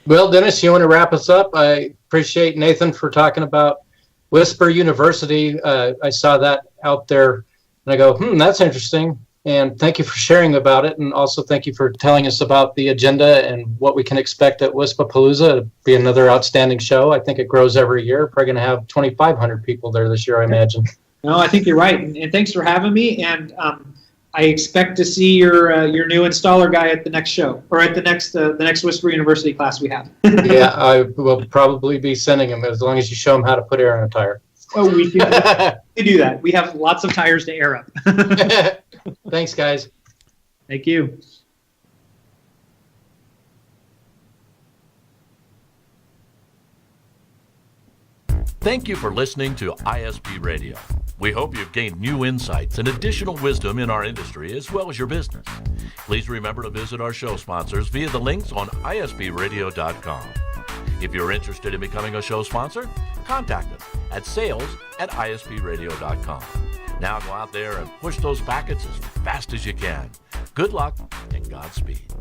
Speaker 2: Well, Dennis, you want to wrap us up? I appreciate Nathan for talking about WISPER University. I saw that out there, and I go, that's interesting. And thank you for sharing about it, and also thank you for telling us about the agenda and what we can expect at WISPAPalooza. It'll be another outstanding show. I think it grows every year. Probably going to have 2,500 people there this year, I imagine.
Speaker 3: No, I think you're right, and thanks for having me. And I expect to see your new installer guy at the next show, or at the next WISPER University class we have.
Speaker 2: Yeah, I will probably be sending him as long as you show him how to put air in a tire.
Speaker 3: Oh, we do that. We have lots of tires to air up.
Speaker 2: Thanks, guys.
Speaker 3: Thank you.
Speaker 4: Thank you for listening to ISP Radio. We hope you've gained new insights and additional wisdom in our industry as well as your business. Please remember to visit our show sponsors via the links on ispradio.com. If you're interested in becoming a show sponsor, contact us at sales@ispradio.com. Now go out there and push those packets as fast as you can. Good luck and Godspeed.